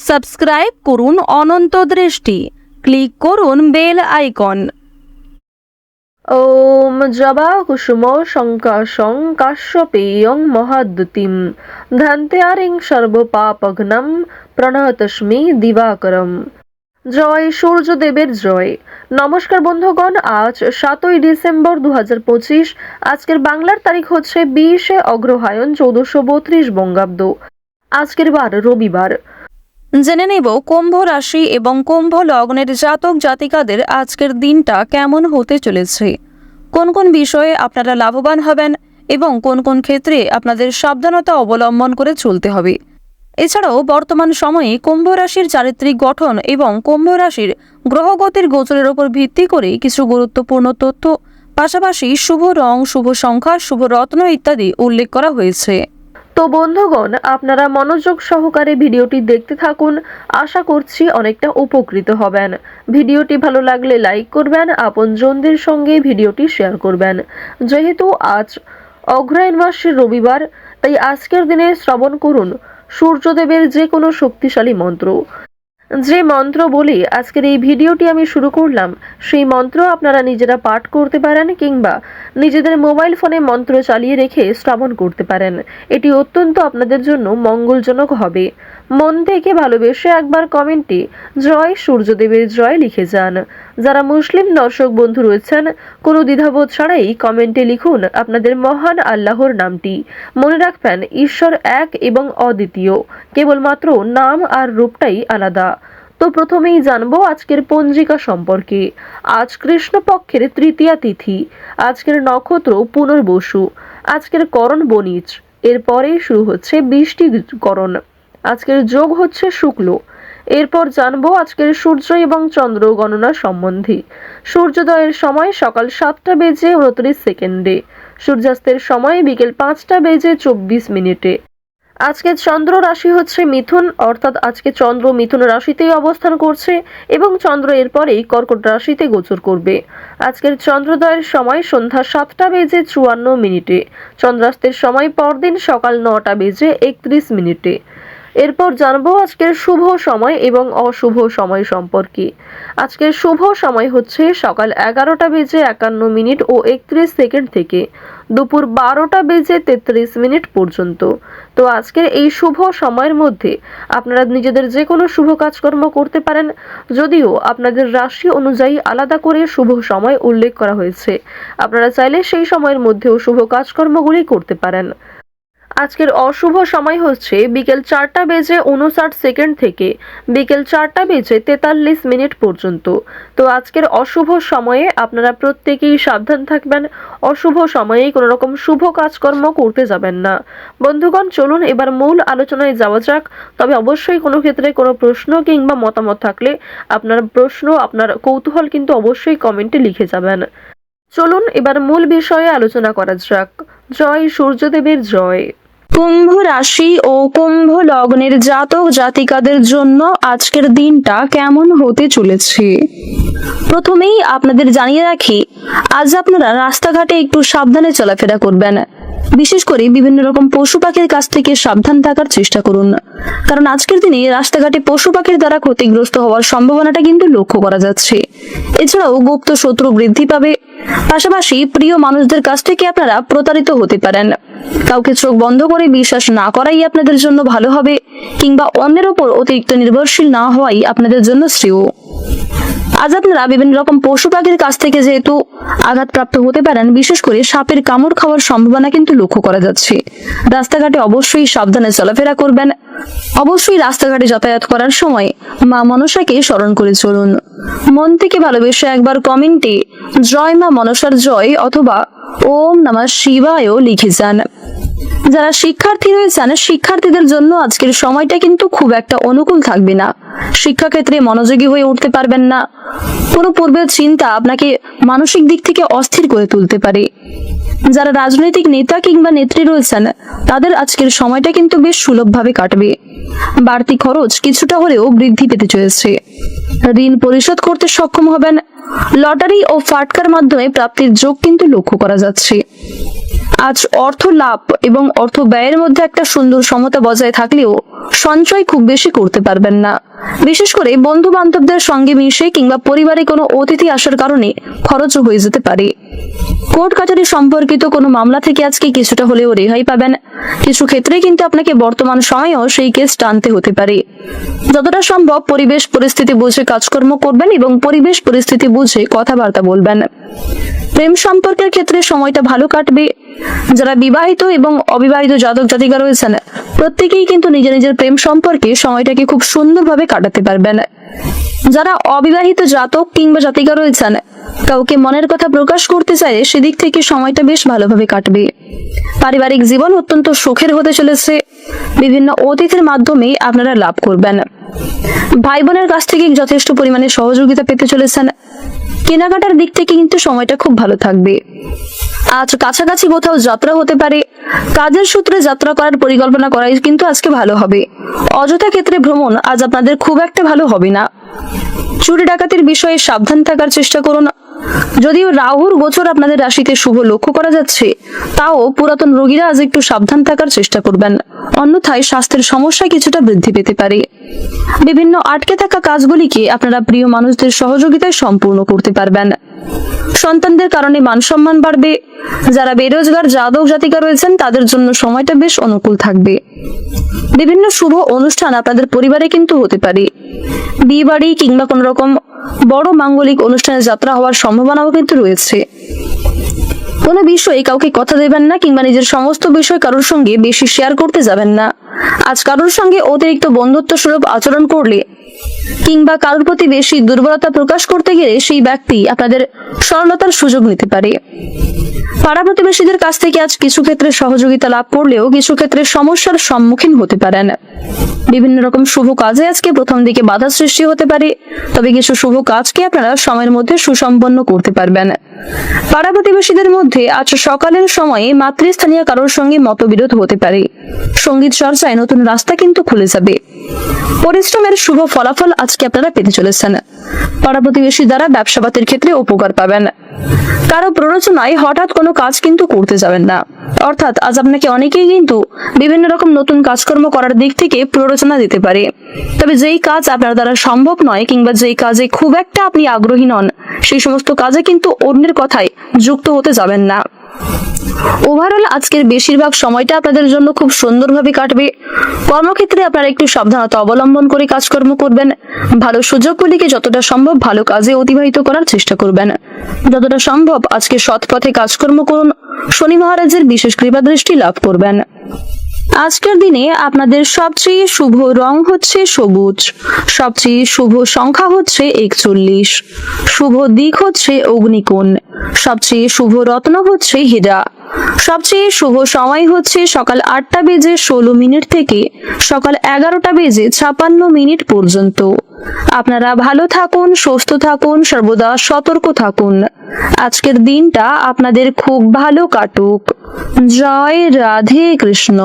Subscribe করুন অনন্ত দৃষ্টি, click করুন বেল আইকন। ওম জবা কুসুম শঙ্কাশং কাশ্যপেয়ং মহাদ্যুতিম ধ্যান্তেয়ারিং সর্বপাপঘ্নম প্রণতস্মি দিবাকরম। জয় সূর্যদেবের জয়। নমস্কার বন্ধুগণ, আজ 7ই ডিসেম্বর 2025। আজকের বাংলার তারিখ হচ্ছে 20 অগ্রহায়ণ 1432 বঙ্গাব্দ। আজকের বার রবিবার। জেনে নেব কুম্ভ রাশি এবং কুম্ভ লগ্নের জাতক জাতিকাদের আজকের দিনটা কেমন হতে চলেছে, কোন কোন বিষয়ে আপনারা লাভবান হবেন এবং কোন কোন ক্ষেত্রে আপনাদের সাবধানতা অবলম্বন করে চলতে হবে। এছাড়াও বর্তমান সময়ে কুম্ভ রাশির চারিত্রিক গঠন এবং কুম্ভ রাশির গ্রহগতির গোচরের উপর ভিত্তি করে কিছু গুরুত্বপূর্ণ তথ্য, পাশাপাশি শুভ রং, শুভ সংখ্যা, শুভ রত্ন ইত্যাদি উল্লেখ করা হয়েছে। তো বন্ধুগণ, আপনারা মনোযোগ সহকারে ভিডিওটি দেখতে থাকুন। আশা করছি অনেকটা উপকৃত হবেন। ভিডিওটি ভালো লাগলে লাইক করবেন, আপনজনদের সঙ্গে ভিডিওটি শেয়ার করবেন। যেহেতু আজ অগ্রহায়ণ মাসের রবিবার, তাই আজকের দিনে শ্রবণ করুন সূর্যদেবের যে কোনো শক্তিশালী মন্ত্র। যে মন্ত্র বলে আজকের এই ভিডিওটি আমি শুরু করলাম, সেই মন্ত্র আপনারা নিজেরা পাঠ করতে পারেন কিংবা নিজেদের মোবাইল ফোনে মন্ত্র চালিয়ে রেখে শ্রবণ করতে পারেন। এটি অত্যন্ত আপনাদের জন্য মঙ্গলজনক হবে। মন থেকে ভালোবেসে একবার কমেন্টে জয় সূর্যদেবের জয় লিখে যান। যারা মুসলিম দর্শক বন্ধু রয়েছেন, কোনো দ্বিধাবোধ ছাড়াই কমেন্টে লিখুন আপনাদের মহান আল্লাহর নামটি। মনে রাখবেন, ঈশ্বর এক এবং অদ্বিতীয়, কেবলমাত্র নাম আর রূপটাই আলাদা। তো প্রথমেই জানবো আজকের পঞ্জিকা সম্পর্কে। আজ কৃষ্ণপক্ষের তৃতীয়া তিথি। আজকের নক্ষত্র পুনর্বসু। আজকের করণ বণিজ। এরপরে শুরু হচ্ছে বৃষ্টিকরণ। আজকের যোগ হচ্ছে শুক্ল। এরপর জানবো আজকের সূর্য এবং চন্দ্র গণনা সম্বন্ধে। সূর্যোদয়ের সময় সকাল 7:29। সূর্যাস্তের সময় বিকেল 5:24। আজকে চন্দ্র রাশি হচ্ছে মিথুন, অর্থাৎ আজকে চন্দ্র মিথুন রাশিতেই অবস্থান করছে এবং চন্দ্র এরপরেই কর্কট রাশিতে গোচর করবে। আজকের চন্দ্রোদয়ের সময় সন্ধ্যা 7:54। চন্দ্রাস্তের সময় পরদিন সকাল 9:31। এরপর জানবো আজকের শুভ সময় এবং অশুভ সময় সম্পর্কে। আজকের শুভ সময় হচ্ছে সকাল 11:51 থেকে দুপুর 12:33 পর্যন্ত। তো আজকের এই শুভ সময়ের মধ্যে আপনারা নিজেদের যে কোনো শুভ কাজকর্ম করতে পারেন, যদিও আপনাদের রাশি অনুযায়ী আলাদা করে শুভ সময় উল্লেখ করা হয়েছে। আপনারা চাইলে সেই সময়ের মধ্যেও শুভ কাজকর্মগুলি করতে পারেন। আজকের অশুভ সময় হচ্ছে বিকেল 4:59 থেকে বিকেল 4:43 পর্যন্ত। তো আজকের অশুভ সময়ে আপনারা প্রত্যেকেই সাবধান থাকবেন। অশুভ সময়ে কোনো রকম শুভ কাজকর্ম করতে যাবেন না। বন্ধুগণ, চলুন এবার মূল আলোচনায় যাওয়া যাক। তবে অবশ্যই কোনো ক্ষেত্রে কোনো প্রশ্ন কিংবা মতামত থাকলে আপনার প্রশ্ন, আপনার কৌতূহল কিন্তু অবশ্যই কমেন্টে লিখে যাবেন। চলুন এবার মূল বিষয়ে আলোচনা করা যাক। জয় সূর্যদেবের জয়। কুম্ভ রাশি ও কুম্ভ লগ্নের জাতক জাতিকাদের জন্য আজকের দিনটা কেমন হতে চলেছে। প্রথমেই আপনাদের জানিয়ে রাখি, আজ আপনারা রাস্তাঘাটে একটু সাবধানে চলাফেরা করবেন। বিশেষ করে বিভিন্ন রকম পশু পাখির কাছ থেকে সাবধান থাকার চেষ্টা করুন, কারণ আজকের দিনে রাস্তাঘাটে পশু পাখির দ্বারা ক্ষতিগ্রস্ত হওয়ার সম্ভাবনাটা কিন্তু লক্ষ্য করা যাচ্ছে। এছাড়াও গুপ্ত শত্রু বৃদ্ধি পাবে। পাশাপাশি প্রিয় মানুষদের কাছ থেকে আপনারা প্রতারিত হতে পারেন। কাউকে চোখ বন্ধ করে বিশ্বাস না করাই আপনাদের জন্য ভালো হবে, কিংবা অন্যের ওপর অতিরিক্ত নির্ভরশীল না হওয়াই আপনাদের জন্য শ্রেয়। আজ আপনারা বিভিন্ন রকম পশু পাখির কাছ থেকে যেহেতু আঘাতপ্রাপ্ত হতে পারেন, বিশেষ করে সাপের কামড় খাওয়ার সম্ভাবনা কিন্তু লক্ষ্য করা যাচ্ছে। রাস্তাঘাটে অবশ্যই সাবধানে চলাফেরা করবেন। অবশ্যই রাস্তাঘাটে যাতায়াত করার সময় মা মনসাকে স্মরণ করে চলুন। মন থেকে ভালোবেসে একবার কমেন্টে জয় মা মনসার জয় অথবা ওম নমঃ শিবায় লিখে যান। যারা শিক্ষার্থী রয়েছেন, শিক্ষার্থীদের জন্য আজকের সময়টা কিন্তু খুব একটা অনুকূল থাকবে না। শিক্ষাক্ষেত্রে মনোযোগী হয়ে উঠতে পারবেন না। কোনো পূর্বের চিন্তা আপনাকে মানসিক দিক থেকে অস্থির করে তুলতে পারে। যারা রাজনৈতিক নেতা কিংবা নেত্রী রয়েছেন, তাদের আজকের সময়টা কিন্তু বেশ সুলভভাবে কাটবে। বাড়তি খরচ কিছুটা হলেও বৃদ্ধি পেতে চলেছে। ঋণ পরিশোধ করতে সক্ষম হবেন। লটারি ও ফাটকার মাধ্যমে প্রাপ্তির যোগ কিন্তু লক্ষ্য করা যাচ্ছে। আজ অর্থ লাভ এবং অর্থ ব্যয়ের মধ্যে একটা সুন্দর সমতা বজায় থাকলেও সঞ্চয় খুব বেশি করতে পারবেন না। বিশেষ করে বন্ধু বান্ধবদের সঙ্গে মিশে কিংবা পরিবারে কোনো অতিথি আসার কারণে খরচও হয়ে যেতে পারে। কোর্ট কাচারি সম্পর্কিত কোনো মামলা থেকে আজকে কিছুটা হলেও রেহাই পাবেন। কিছু ক্ষেত্রে কিন্তু আপনাকে বর্তমান সময়েও সেই কেস টানতে হতে পারে। যতটা সম্ভব পরিবেশ পরিস্থিতি বুঝে কাজকর্ম করবেন এবং পরিবেশ পরিস্থিতি বুঝে কথাবার্তা বলবেন। প্রেম সম্পর্কের ক্ষেত্রে সময়টা ভালো কাটবে। যারা বিবাহিত এবং অবিবাহিত জাতক জাতিকা রয়েছেন প্রত্যেকেই কিন্তু নিজের নিজের প্রেম সম্পর্কে সময়টাকে খুব সুন্দরভাবে কাটাতে পারবেন। যারা অবিবাহিত জাতক কিংবা জাতিকা রয়েছেন কাউকে মনের কথা প্রকাশ করতে চাইলে সেদিক থেকে সময়টা বেশ ভালোভাবে কাটবে। পারিবারিক জীবন অত্যন্ত সুখের হতে চলেছে। বিভিন্ন অতিথির মাধ্যমে আপনারা লাভ করবেন। ভাই বোনের কাছ থেকে যথেষ্ট পরিমাণে সহযোগিতা পেতে চলেছেন। কেনাকাটার দিক থেকে কিন্তু সময়টা খুব ভালো থাকবে। আজ কাছাকাছি কোথাও যাত্রা হতে পারে। কাজের সূত্রে যাত্রা করার পরিকল্পনা করাই কিন্তু আজকে ভালো হবে। অযথা ক্ষেত্রে ভ্রমণ আজ আপনাদের খুব একটা ভালো হবে না। চুরি ডাকাতির বিষয়ে সাবধান থাকার চেষ্টা করুন। যদিও রাহুর গোচর আপনাদের রাশিতে শুভ লক্ষ্য করা যাচ্ছে, তাও পুরাতন রোগীরা আজ একটু সাবধান থাকার চেষ্টা করবেন, অন্যথায় স্বাস্থ্যের সমস্যা কিছুটা বৃদ্ধি পেতে পারে। বিভিন্ন আটকে থাকা কাজগুলিকে আপনারা প্রিয় মানুষদের সহযোগিতায় সম্পূর্ণ করতে পারবেন। সন্তানদের কারণে মান সম্মান বাড়বে। যারা বেরোজগার জাতক জাতিকা রয়েছেন তাদের জন্য সময়টা বেশ অনুকূল থাকবে। বিভিন্ন শুভ অনুষ্ঠান আপনাদের পরিবারে কিন্তু হতে পারে। বিয়ে বাড়ি কিংবা কোন রকম বড় মাঙ্গলিক অনুষ্ঠানে যাত্রা হওয়ার সম্ভাবনাও কিন্তু রয়েছে। কোনো বিষয়ে কাউকে কথা দেবেন না কিংবা নিজের সমস্ত বিষয় কারোর সঙ্গে বেশি শেয়ার করতে যাবেন না। আজ কারোর সঙ্গে অতিরিক্ত বন্ধুত্ব স্বরূপ আচরণ করলে কিংবা কারোর প্রতি বেশি দুর্বলতা প্রকাশ করতে গেলে সেই ব্যক্তি আপনাদের সরলতার সুযোগ নিতে পারে। পাড়া প্রতিবেশীদের কাছ থেকে আজ কিছু ক্ষেত্রে সহযোগিতা লাভ করলেও কিছু ক্ষেত্রে সমস্যার সম্মুখীন হতে পারেন। বিভিন্ন রকম শুভ কাজে আজকে প্রথম দিকে বাধা সৃষ্টি হতে পারে, তবে কিছু শুভ কাজকে আপনারা সময়ের মধ্যে সুসম্পন্ন করতে পারবেন। পাড়া প্রতিবেশীদের মধ্যে আজ সকালের সময়ে মাতৃস্থানীয় কারোর সঙ্গে মতবিরোধ হতে পারে। সঙ্গীত চর্চায় নতুন রাস্তা কিন্তু খুলে যাবে। পরিশ্রমের শুভ ফলাফল আজকে আপনারা পেতে চলেছেন। পাড়া প্রতিবেশী দ্বারা ব্যবসাপাতির ক্ষেত্রে উপকার পাবেন। কারো প্ররোচনায় হঠাৎ কোনো কাজ কিন্তু করতে যাবেন না। অর্থাৎ আজ আপনাকে অনেকেই কিন্তু বিভিন্ন রকম নতুন কাজকর্ম করার দিক থেকে প্ররোচনা দিতে পারে, তবে যেই কাজ আপনার দ্বারা সম্ভব নয় কিংবা যেই কাজে খুব একটা আপনি আগ্রহী নন সেই সমস্ত কাজে কিন্তু অন্যের কথায় যুক্ত হতে যাবেন না। ওভারঅল আজকের বেশিরভাগ সময়টা আপনাদের জন্য খুব সুন্দরভাবে কাটবে। কর্মক্ষেত্রে আপনারা একটু সাবধানতা অবলম্বন করে কাজকর্ম করবেন। ভালো সুযোগগুলিকে যতটা সম্ভব ভালো কাজে অতিবাহিত করার চেষ্টা করবেন। যতটা সম্ভব আজকে সৎ পথে কাজকর্ম করুন। শনি মহারাজের বিশেষ কৃপা দৃষ্টি লাভ করবেন। আজকের দিনে আপনাদের সবচেয়ে শুভ রং হচ্ছে সবুজ, সবচেয়ে শুভ সংখ্যা হচ্ছে 41, শুভ দিক হচ্ছে অগ্নিকোণ, সবচেয়ে শুভ রত্ন হচ্ছে হীরা, সবচেয়ে শুভ সময় হচ্ছে সকাল 8:16 থেকে সকাল 11:56 পর্যন্ত। আপনারা ভালো থাকুন, সুস্থ থাকুন, সর্বদা সতর্ক থাকুন। আজকের দিনটা আপনাদের খুব ভালো কাটুক। জয় রাধে কৃষ্ণ।